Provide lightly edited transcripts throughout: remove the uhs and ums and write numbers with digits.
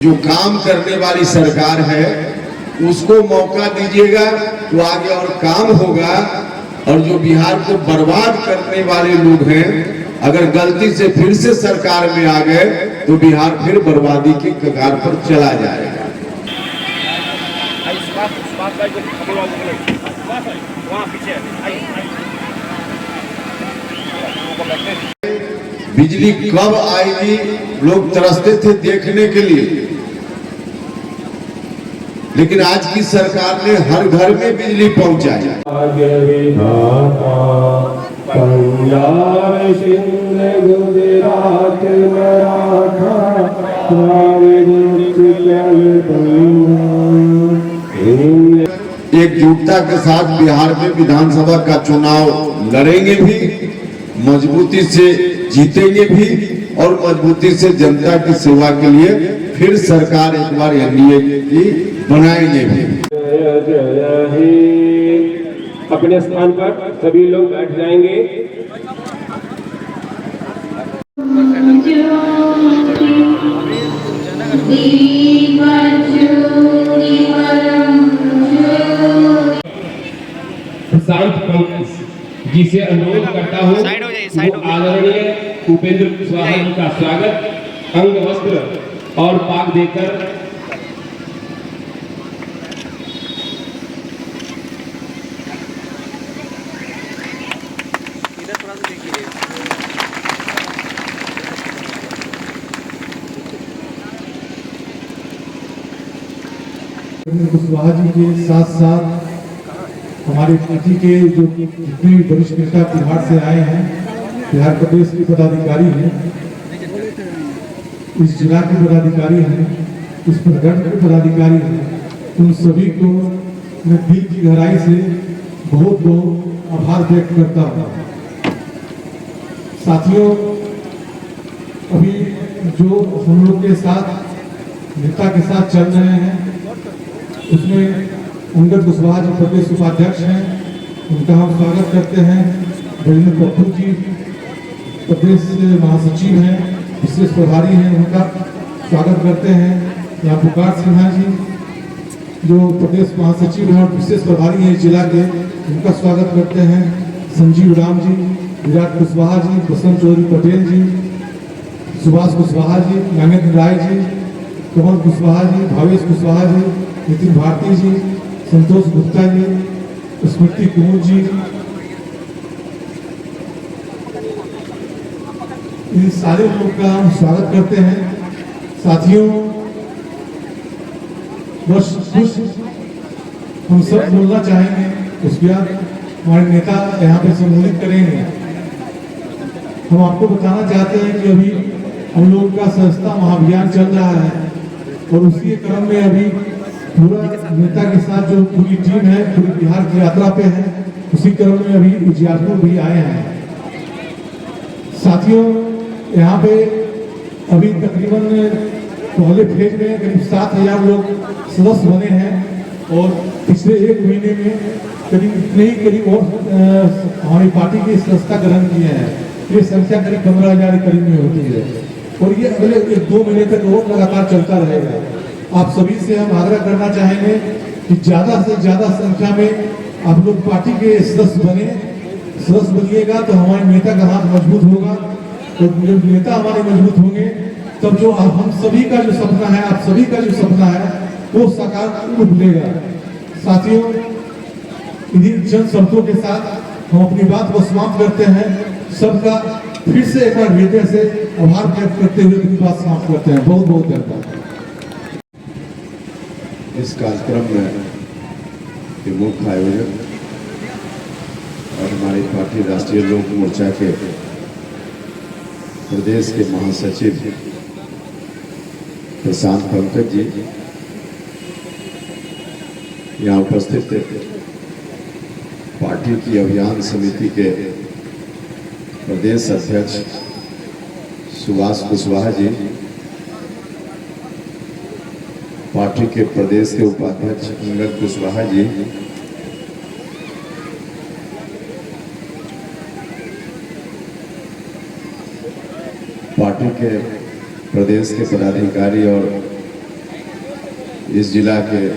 जो काम करने वाली सरकार है उसको मौका दीजिएगा तो आगे और काम होगा। और जो बिहार को बर्बाद करने वाले लोग हैं अगर गलती से फिर से सरकार में आ गए तो बिहार फिर बर्बादी की कगार पर चला जाएगा। बिजली कब आएगी लोग तरसते थे देखने के लिए, लेकिन आज की सरकार ने हर घर में बिजली पहुंचाई। पंजाब सिंध गुजरात मराठा एकजुटता के साथ बिहार में विधानसभा का चुनाव लड़ेंगे भी, मजबूती से जीतेंगे भी और मजबूती से जनता की सेवा के लिए फिर सरकार एक बार एनडीए की बनाएंगे भी। जय जय हे। अपने स्थान पर सभी लोग बैठ जाएंगे। शांत पंकज जी से अनुरोध करता हूँ आदरणीय उपेंद्र कुशवाहा जी का स्वागत अंग वस्त्र और पाक देकर कुशवाहा जी के साथ साथ हमारे पार्टी के जो जितने वरिष्ठ नेता बिहार से आए हैं, बिहार प्रदेश के पदाधिकारी हैं, इस जिला के पदाधिकारी हैं, इस प्रखंड के पदाधिकारी हैं, उन सभी को मैं दिल की गहराई से बहुत बहुत आभार व्यक्त करता हूँ। साथियों, अभी जो हम लोग के साथ नेता के साथ चल रहे हैं उसमें अंगद कुशवाहा जी प्रदेश उपाध्यक्ष हैं, उनका हम स्वागत करते हैं। बजरंग पप्पू जी प्रदेश महासचिव हैं, विशेष प्रभारी हैं, उनका स्वागत करते हैं। यहाँ पुकार सिन्हा जी जो प्रदेश महासचिव हैं और विशेष प्रभारी हैं जिला के, उनका स्वागत करते हैं। संजीव राम जी, विराट कुशवाहा जी, बसंत चौधरी पटेल जी, सुभाष कुशवाहा जी, नागेंद्र राय जी, कमल कुशवाहा जी, भावेश कुशवाहा जी, नितिन भारती जी, संतोष गुप्ता जी, स्मृति कुमार जी, इन सारे लोगों का हम स्वागत करते हैं। साथियों, बस कुछ हम सब बोलना चाहेंगे, उसके बाद हमारे नेता यहाँ पे सम्मिलित करेंगे। हम आपको बताना चाहते हैं कि अभी हम लोगों का सस्ता महाअभियान चल रहा है और उसी क्रम में अभी पूरा नेता के साथ जो पूरी टीम है पूरी बिहार की यात्रा पे है, उसी क्रम में अभी उजियारपुर भी आए हैं। साथियों, यहाँ पे अभी तकरीबन पहले फेज में करीब 7,000 लोग सदस्य बने हैं और पिछले एक महीने में करीब इतने ही करीब और हमारी पार्टी की सदस्यता ग्रहण किए हैं। ये संख्या करीब 15,000 करीब में होती है और ये अगले 1-2 महीने तक और लगातार चलता रहेगा। आप सभी से हम आग्रह करना चाहेंगे कि ज़्यादा से ज़्यादा संख्या में आप लोग पार्टी के सदस्य बनिएगा तो हमारे नेता का हाथ मजबूत होगा। तो जब नेता हमारे मजबूत होंगे तब जो हम सभी का जो सपना है, आप सभी का जो सपना है वो साकार रूप लेगा। साथियों, इन्हीं चंद शब्दों के साथ हम अपनी बात को समाप्त करते हैं। सबका फिर से एक बार हृदय से आभार व्यक्त करते हुए अपनी बात समाप्त करते हैं। बहुत बहुत धन्यवाद। इस कार्यक्रम में के मुख्य आयोजक और हमारी पार्टी राष्ट्रीय लोक मोर्चा के प्रदेश के महासचिव प्रशांत पंकज जी, यहाँ उपस्थित पार्टी की अभियान समिति के प्रदेश अध्यक्ष सुभाष कुशवाहा जी, पार्टी के प्रदेश के उपाध्यक्ष अंगद कुशवाहा जी, पार्टी के प्रदेश के पदाधिकारी और इस जिला के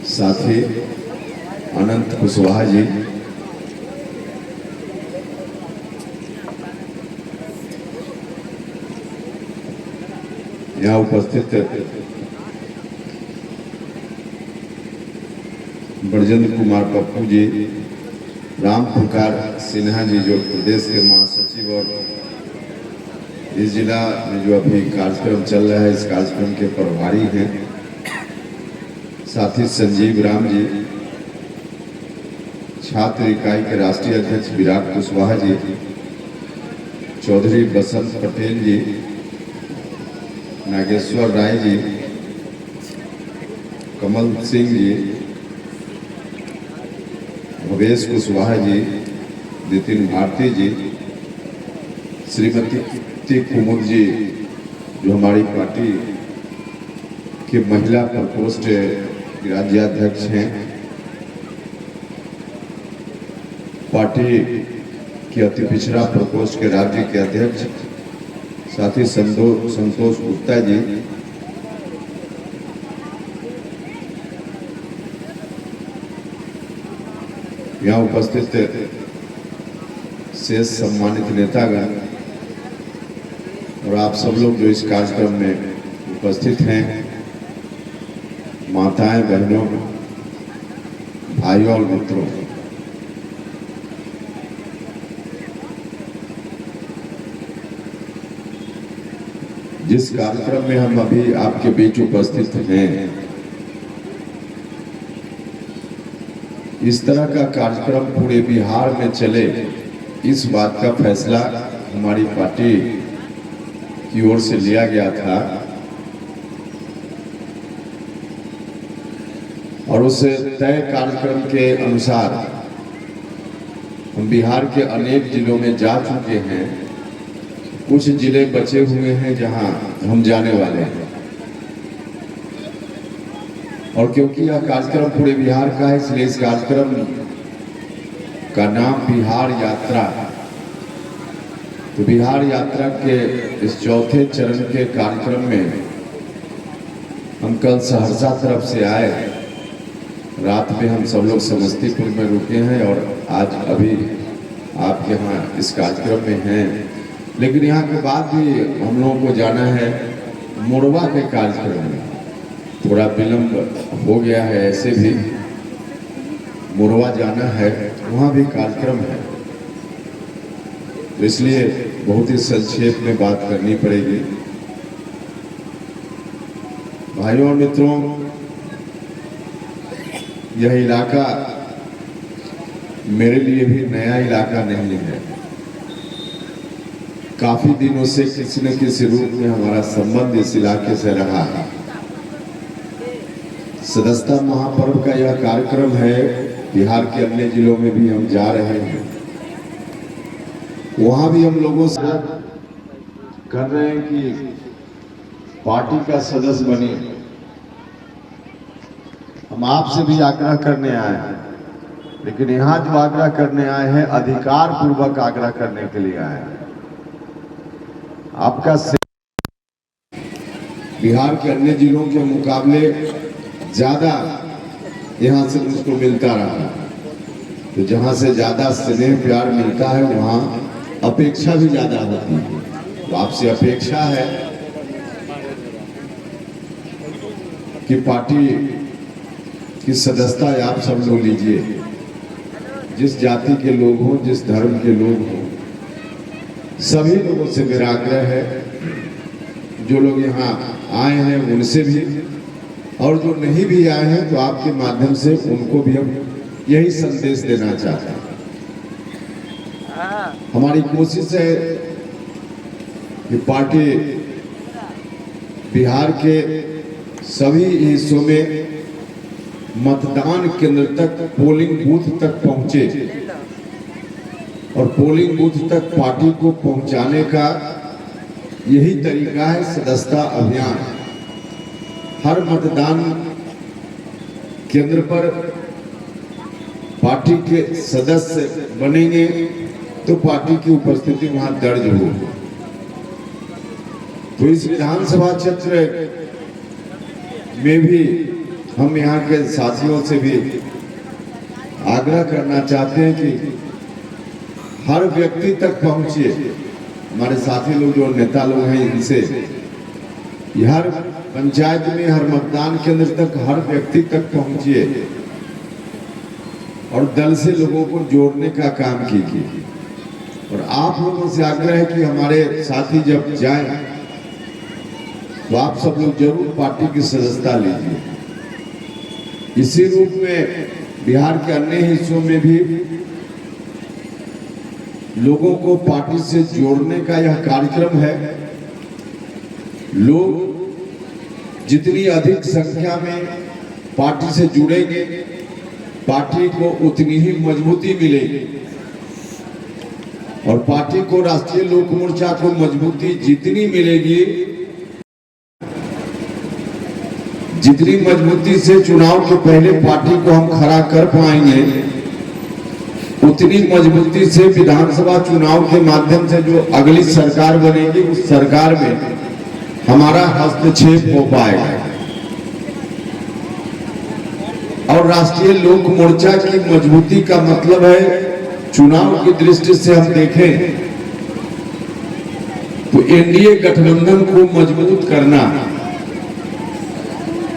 साथी अनंत कुशवाहा जी, यहाँ उपस्थित ब्रजेंद्र कुमार पप्पू जी, राम प्रकार सिन्हा जी जो प्रदेश के महासचिव और इस जिला में जो अभी कार्यक्रम चल रहा है इस कार्यक्रम के प्रभारी हैं, साथी संजीव राम जी, छात्र इकाई के राष्ट्रीय अध्यक्ष विराट कुशवाहा जी, चौधरी बसंत पटेल जी, नागेश्वर राय जी, कमल सिंह जी, भवेश कुशवाहा जी, नितिन भारती जी, श्रीमती कुमुद जी जो हमारी पार्टी के महिला प्रकोष्ठ के राज्याध्यक्ष हैं, पार्टी के अति पिछड़ा प्रकोष्ठ के राज्य के अध्यक्ष, साथ ही संतोष गुप्ता जी, यहाँ उपस्थित शेष सम्मानित नेतागण और आप सब लोग जो इस कार्यक्रम में उपस्थित हैं, माताएं, बहनों, भाइयों और मित्रों, जिस कार्यक्रम में हम अभी आपके बीच उपस्थित हैं, इस तरह का कार्यक्रम पूरे बिहार में चले, इस बात का फैसला हमारी पार्टी की ओर से लिया गया था और उस तय कार्यक्रम के अनुसार हम बिहार के अनेक जिलों में जा चुके हैं। कुछ जिले बचे हुए हैं जहां हम जाने वाले हैं और क्योंकि यह कार्यक्रम पूरे बिहार का है इसलिए इस कार्यक्रम का नाम बिहार यात्रा। तो बिहार यात्रा के इस चौथे चरण के कार्यक्रम में हम कल सहरसा तरफ से आए, रात में हम सब लोग समस्तीपुर में रुके हैं और आज अभी आपके यहाँ इस कार्यक्रम में हैं। लेकिन यहाँ के बाद भी हम लोगों को जाना है मोरवा के कार्यक्रम में, थोड़ा विलंब हो गया है, ऐसे भी मोरवा जाना है, वहाँ भी कार्यक्रम है, तो इसलिए बहुत ही संक्षेप में बात करनी पड़ेगी। भाइयों और मित्रों, यह इलाका मेरे लिए भी नया इलाका नहीं है। काफी दिनों से किसी न किसी रूप में हमारा संबंध इस इलाके से रहा है। सदस्यता महापर्व का यह कार्यक्रम है, बिहार के अन्य जिलों में भी हम जा रहे हैं, वहां भी हम लोगों से कर रहे हैं कि पार्टी का सदस्य बने। हम आपसे भी आग्रह करने आए हैं, लेकिन यहाँ जो आग्रह करने आए हैं अधिकार पूर्वक आग्रह करने के लिए आए हैं। आपका बिहार के अन्य जिलों के मुकाबले ज्यादा यहाँ से मुझको मिलता रहा, तो जहाँ से ज्यादा स्नेह प्यार मिलता है वहाँ अपेक्षा भी ज्यादा होती है। तो आपसे अपेक्षा है कि पार्टी की सदस्यता आप सब लोग लीजिए, जिस जाति के लोग हों, जिस धर्म के लोग हों, सभी लोगों से मेरा आग्रह है, जो लोग यहाँ आए हैं उनसे भी, और जो नहीं भी आए हैं तो आपके माध्यम से उनको भी हम यही संदेश देना चाहते हैं। हमारी कोशिश है कि पार्टी बिहार के सभी हिस्सों में मतदान केंद्र तक, पोलिंग बूथ तक पहुंचे और पोलिंग बूथ तक पार्टी को पहुंचाने का यही तरीका है सदस्यता अभियान। हर मतदान केंद्र पर पार्टी के सदस्य बनेंगे तो पार्टी की उपस्थिति वहां दर्ज होगी। तो इस विधानसभा क्षेत्र में भी हम यहाँ के साथियों से भी आग्रह करना चाहते हैं कि हर व्यक्ति तक पहुंचिए। हमारे साथी लोग जो नेता लोग हैं इनसे हर पंचायत में, हर मतदान केंद्र तक, हर व्यक्ति तक पहुंचिए और दल से लोगों को जोड़ने का काम कीजिए। और आप लोगों से आग्रह है कि हमारे साथी जब जाएं तो आप सब लोग जरूर पार्टी की सदस्यता लीजिए। इसी रूप में बिहार के अन्य हिस्सों में भी लोगों को पार्टी से जोड़ने का यह कार्यक्रम है। लोग जितनी अधिक संख्या में पार्टी से जुड़ेंगे, पार्टी को उतनी ही मजबूती मिलेगी और पार्टी को, राष्ट्रीय लोक मोर्चा को मजबूती जितनी मिलेगी, जितनी मजबूती से चुनाव के पहले पार्टी को हम खड़ा कर पाएंगे, उतनी मजबूती से विधानसभा चुनाव के माध्यम से जो अगली सरकार बनेगी उस सरकार में हमारा हस्तक्षेप हो पाएगा। और राष्ट्रीय लोक मोर्चा की मजबूती का मतलब है, चुनाव की दृष्टि से हम देखें तो एनडीए गठबंधन को मजबूत करना।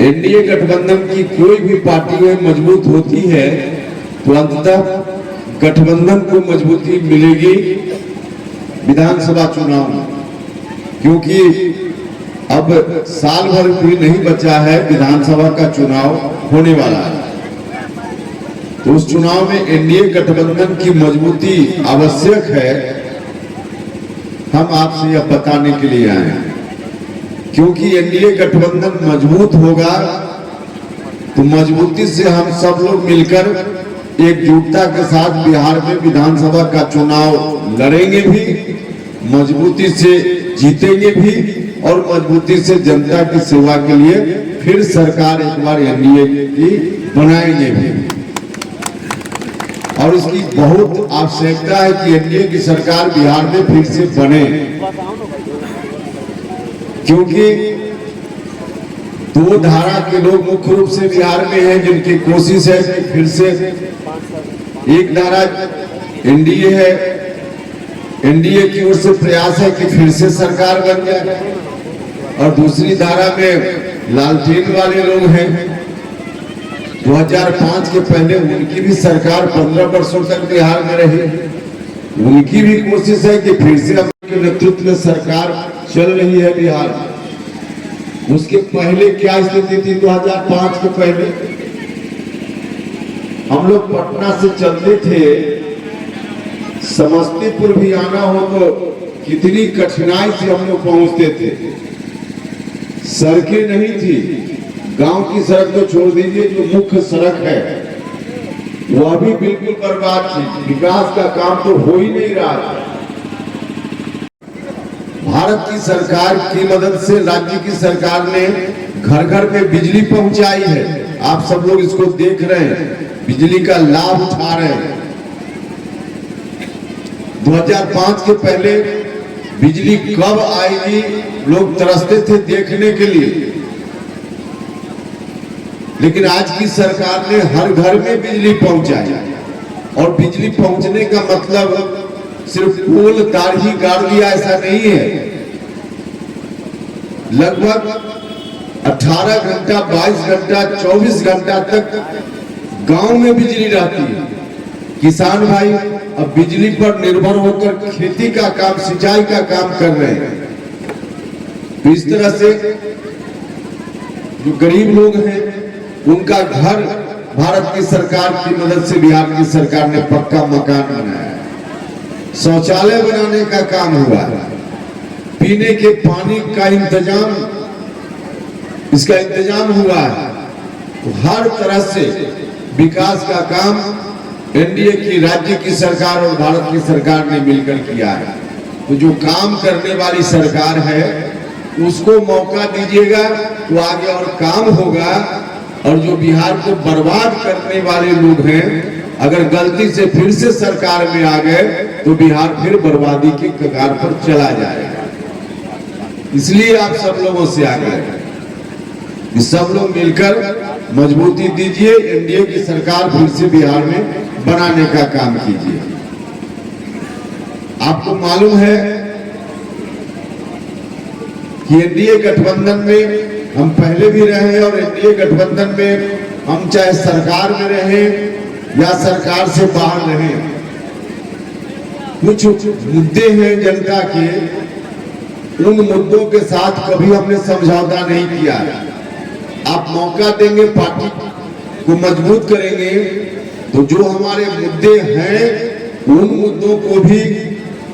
एनडीए गठबंधन की कोई भी पार्टी है मजबूत होती है तो अंततः गठबंधन को मजबूती मिलेगी विधानसभा चुनाव में, क्योंकि अब साल भर भी नहीं बचा है, विधानसभा का चुनाव होने वाला है। तो उस चुनाव में एनडीए गठबंधन की मजबूती आवश्यक है। हम आपसे यह बताने के लिए आए हैं, क्योंकि एनडीए गठबंधन मजबूत होगा तो मजबूती से हम सब लोग मिलकर एकजुटता के साथ बिहार में विधानसभा का चुनाव लड़ेंगे भी, मजबूती से जीतेंगे भी और मजबूती से जनता की सेवा के लिए फिर सरकार एक बार एनडीए की बनाएंगे भी। और इसकी बहुत आवश्यकता है कि एनडीए की सरकार बिहार में फिर से बने, क्योंकि दो धारा के लोग मुख्य रूप से बिहार में हैं जिनकी कोशिश है कि फिर से, एक धारा एनडीए है, एनडीए की ओर से प्रयास है कि फिर से सरकार बन जाए, और दूसरी धारा में लालटेन वाले लोग हैं। 2005 के पहले उनकी भी सरकार 15 वर्षों तक बिहार में रही, उनकी भी कोशिश है कि फिर से उनके नेतृत्व में सरकार चल रही है बिहार में। उसके पहले क्या स्थिति थी? 2005 के पहले हम लोग पटना से चलते थे, समस्तीपुर भी आना हो तो कितनी कठिनाई से हम लोग पहुंचते थे। सड़कें नहीं थी, गांव की सड़क तो छोड़ दीजिए, जो मुख्य सड़क है वो अभी बिल्कुल बर्बाद थी, विकास का काम तो हो ही नहीं रहा था। भारत की सरकार की मदद से राज्य की सरकार ने घर घर में बिजली पहुंचाई है। आप सब लोग इसको देख रहे हैं, बिजली का लाभ उठा रहे हैं। 2005 के पहले बिजली कब आएगी लोग तरसते थे देखने के लिए, लेकिन आज की सरकार ने हर घर में बिजली पहुंचाई। और बिजली पहुंचने का मतलब सिर्फ पोल तार ही गाड़ दिया ऐसा नहीं है। लगभग 18 घंटा, 22 घंटा, 24 घंटा तक गांव में बिजली रहती है। किसान भाई अब बिजली पर निर्भर होकर खेती का काम, सिंचाई का काम कर रहे हैं। तो इस तरह से जो गरीब लोग हैं उनका घर भारत की सरकार की मदद से बिहार की सरकार ने पक्का मकान बनाया, शौचालय बनाने का काम हुआ, पीने के पानी का इंतजाम, इसका इंतजाम हुआ है। तो हर तरह से विकास का काम एनडीए की, राज्य की सरकार और भारत की सरकार ने मिलकर किया है। तो जो काम करने वाली सरकार है उसको मौका दीजिएगा तो आगे और काम होगा। और जो बिहार को बर्बाद करने वाले लोग हैं, अगर गलती से फिर से सरकार में आ गए तो बिहार फिर बर्बादी की कगार पर चला जाएगा। इसलिए आप सब लोगों से आग्रह है कि सब लोग मिलकर मजबूती दीजिए, एनडीए की सरकार फिर से बिहार में बनाने का काम कीजिए। आपको मालूम है कि एनडीए गठबंधन में हम पहले भी रहे और एनडीए गठबंधन में हम चाहे सरकार में रहे या सरकार से बाहर रहे, कुछ मुद्दे हैं जनता के, उन मुद्दों के साथ कभी हमने समझौता नहीं किया। आप मौका देंगे, पार्टी को मजबूत करेंगे, तो जो हमारे मुद्दे हैं उन मुद्दों को भी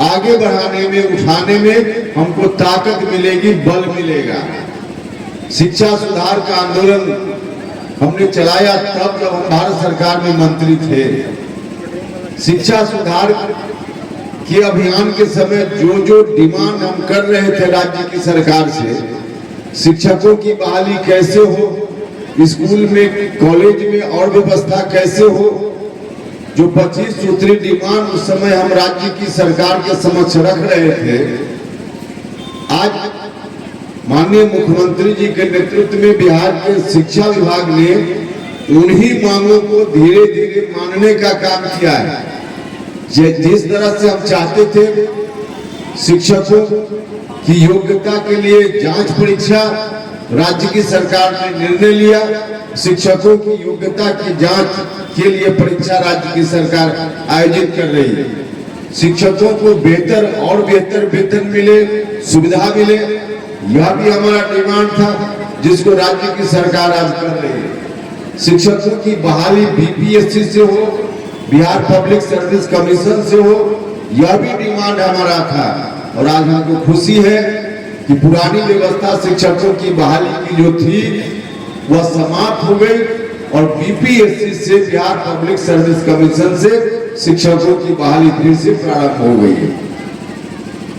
आगे बढ़ाने में, उठाने में हमको ताकत मिलेगी, बल मिलेगा। शिक्षा सुधार का आंदोलन हमने चलाया तब जब हम भारत सरकार में मंत्री थे। शिक्षा सुधार के अभियान के समय जो जो डिमांड हम कर रहे थे राज्य की सरकार से, शिक्षकों की बहाली कैसे हो, स्कूल में कॉलेज में और व्यवस्था कैसे हो, जो 25 सूत्री डिमांड उस समय हम राज्य की सरकार के समक्ष रख रहे थे, आज माननीय मुख्यमंत्री जी के नेतृत्व में बिहार के शिक्षा विभाग ने उन्हीं मांगों को धीरे धीरे मानने का काम किया है। जिस तरह से हम चाहते थे शिक्षकों की योग्यता के लिए जांच परीक्षा, राज्य की सरकार ने निर्णय लिया। शिक्षकों की योग्यता की जांच के लिए परीक्षा राज्य की सरकार आयोजित कर रही है। शिक्षकों को बेहतर और बेहतर वेतन मिले, सुविधा मिले, यह भी हमारा डिमांड था, जिसको राज्य की सरकार आज कर रही है। शिक्षकों की बहाली बीपीएससी से हो, बिहार पब्लिक सर्विस कमीशन से हो, यह भी डिमांड हमारा था। और आज हमको खुशी है कि पुरानी व्यवस्था शिक्षकों की बहाली की जो थी वह समाप्त हो गई और बीपीएससी से, बिहार पब्लिक सर्विस कमीशन से शिक्षकों की बहाली फिर से प्रारंभ हो गई है।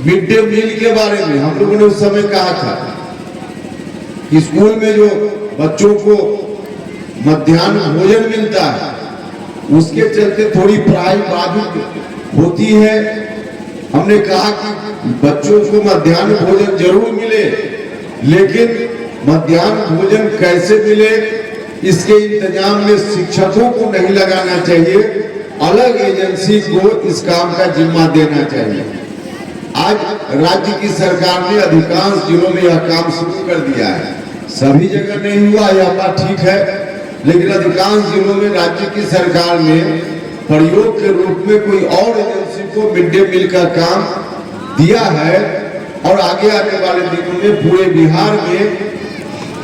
मिड डे मील के बारे में हम लोगों ने उस समय कहा था कि स्कूल में जो बच्चों को मध्याह्न भोजन मिलता है उसके चलते थोड़ी पढ़ाई बाधित होती है। हमने कहा कि बच्चों को मध्याह्न भोजन जरूर मिले, लेकिन मध्याह्न भोजन कैसे मिले इसके इंतजाम में शिक्षकों को नहीं लगाना चाहिए, अलग एजेंसी को इस काम का जिम्मा देना चाहिए। आज राज्य की सरकार ने अधिकांश जिलों में यह काम शुरू कर दिया है। सभी जगह नहीं हुआ, यह बात ठीक है, लेकिन अधिकांश जिलों में राज्य की सरकार ने प्रयोग के रूप में कोई और एजेंसी को मिड डे मील का काम दिया है। और आगे आने वाले दिनों में पूरे बिहार में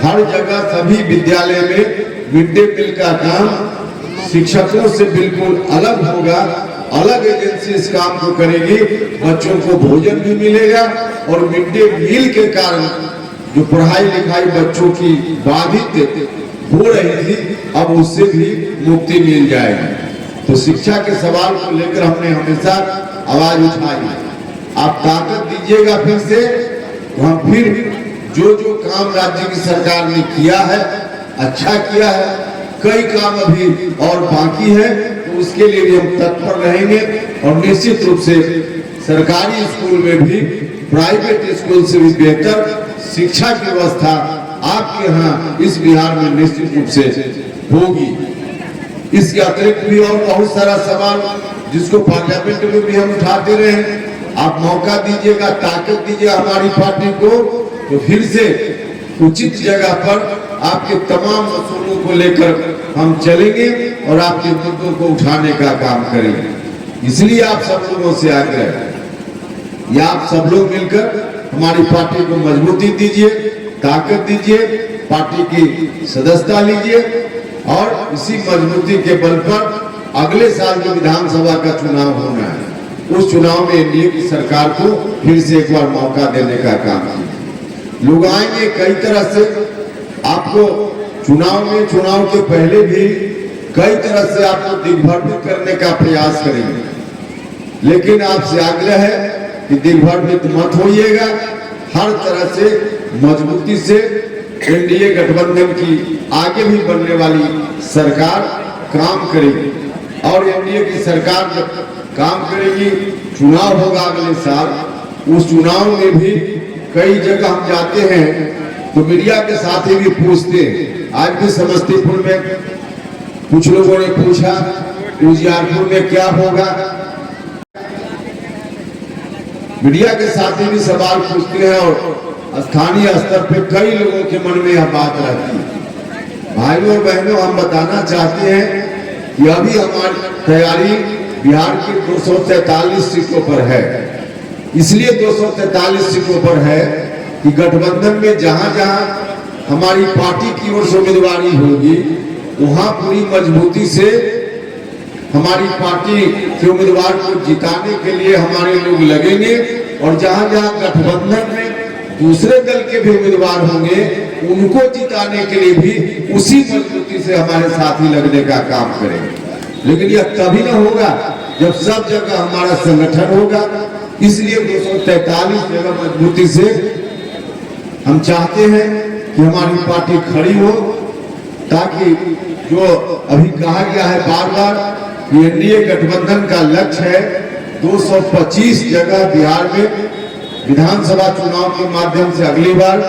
हर जगह सभी विद्यालय में मिड डे मील का काम शिक्षकों से बिल्कुल अलग होगा, अलग एजेंसी इस काम को करेगी। बच्चों को भोजन भी मिलेगा और मिड डे मील के कारण जो पढ़ाई लिखाई बच्चों की बाधित हो रही थी, अब उससे भी मुक्ति मिल जाएगी। तो शिक्षा के सवाल को लेकर हमने हमेशा आवाज उठाई है। आप ताकत दीजिएगा फिर से, वहां फिर जो जो काम राज्य की सरकार ने किया है, अच्छा किया है, कई काम अभी और बाकी है, तो उसके लिए भी हम तत्पर रहेंगे। और निश्चित रूप से सरकारी स्कूल में भी प्राइवेट स्कूल से भी बेहतर शिक्षा की व्यवस्था आपके यहाँ इस बिहार में निश्चित रूप से होगी। इसके अतिरिक्त भी और बहुत सारा सवाल जिसको पार्लियामेंट में भी हम उठाते रहे, आप मौका दीजिएगा, ताकत दीजिएगा हमारी पार्टी को, तो फिर से उचित जगह पर आपके तमाम मसलों को लेकर हम चलेंगे और आपके मुद्दों को उठाने का काम करेंगे। इसलिए आप सब लोगों से आग्रह है, या आप सब लोग मिलकर हमारी पार्टी को मजबूती दीजिए, ताकत दीजिए, पार्टी की सदस्यता लीजिए और इसी मजबूती के बल पर अगले साल जो विधानसभा का चुनाव होना है, उस चुनाव में एनडीए की सरकार को फिर से एक बार मौका देने का काम कीजिए। लोग आएंगे कई तरह से, आपको चुनाव में, चुनाव के पहले भी कई तरह से आपको दिग्भ्रमित करने का प्रयास करेंगे, लेकिन आपसे आग्रह है कि दिग्भ्रमित मत होइएगा। हर तरह से मजबूती से एनडीए गठबंधन की आगे भी बनने वाली सरकार काम करेगी और एनडीए की सरकार जब काम करेगी, चुनाव होगा अगले साल, उस चुनाव में भी कई जगह हम जाते हैं तो मीडिया के साथी भी पूछते हैं। आज भी समस्तीपुर में कुछ लोगों ने पूछा उजियारपुर में क्या होगा। मीडिया के साथी भी सवाल पूछते हैं और स्थानीय स्तर पे कई लोगों के मन में यह बात रहती है। भाइयों और बहनों, हम बताना चाहते हैं कि अभी हमारी तैयारी बिहार की 243 सीटों पर है। इसलिए 243 सीटों पर है कि गठबंधन में जहां जहां हमारी पार्टी की ओर से उम्मीदवारी होगी वहां पूरी मजबूती से हमारी पार्टी के उम्मीदवार को जिताने के लिए हमारे लोग लगेंगे। और जहां जहां गठबंधन में दूसरे दल के भी उम्मीदवार होंगे उनको जिताने के लिए भी उसी मजबूती से हमारे साथी लगने का काम करेंगे। लेकिन यह तभी न होगा जब सब जगह हमारा संगठन होगा। इसलिए 243 जगह मजबूती से हम चाहते हैं कि हमारी पार्टी खड़ी हो, ताकि जो अभी कहा गया है बार बार कि एनडीए गठबंधन का लक्ष्य है 225 जगह बिहार में विधानसभा चुनाव के माध्यम से अगली बार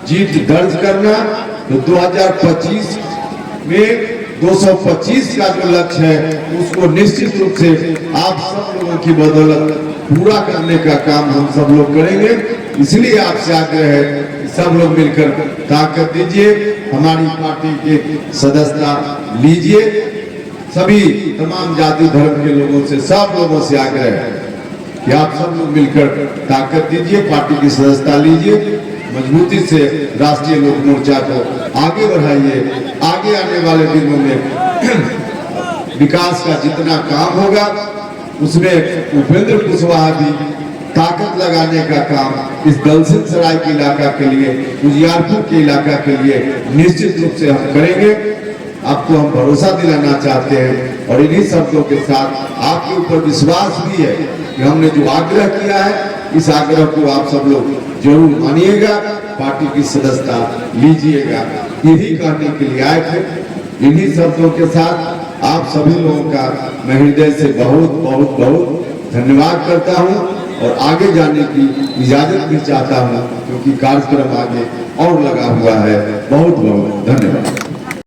जीत दर्ज करना। तो 2025 में 225 का जो लक्ष्य है उसको निश्चित रूप से आप सब लोगों की बदौलत पूरा करने का काम हम सब लोग करेंगे। इसलिए आपसे आग्रह है कि सब लोग मिलकर ताकत दीजिए, हमारी पार्टी के सदस्यता लीजिए। सभी तमाम जाति धर्म के लोगों से, सब लोगों से आग्रह है कि आप सब लोग मिलकर ताकत दीजिए, पार्टी की सदस्यता लीजिए, मजबूती से राष्ट्रीय लोक मोर्चा को आगे बढ़ाइए। आगे आने वाले दिनों में विकास का जितना काम होगा उसमें उपेंद्र कुशवाहा भी ताकत लगाने का काम इस दलसिंह सराय के इलाका के लिए, उजियारपुर के इलाका के लिए निश्चित रूप से हम करेंगे। आपको हम भरोसा दिलाना चाहते हैं और इन्हीं शब्दों के साथ आपके ऊपर विश्वास भी है कि हमने जो आग्रह किया है इस आग्रह को आप सब लोग जरूर मानिएगा, पार्टी की सदस्यता लीजिएगा। यही कहने के लिए आए थे। इन्हीं शब्दों के साथ आप सभी लोगों का मैं हृदय से बहुत बहुत बहुत धन्यवाद करता हूं और आगे जाने की इजाजत भी चाहता हूं, क्योंकि कार्यक्रम आगे और लगा हुआ है। बहुत बहुत धन्यवाद।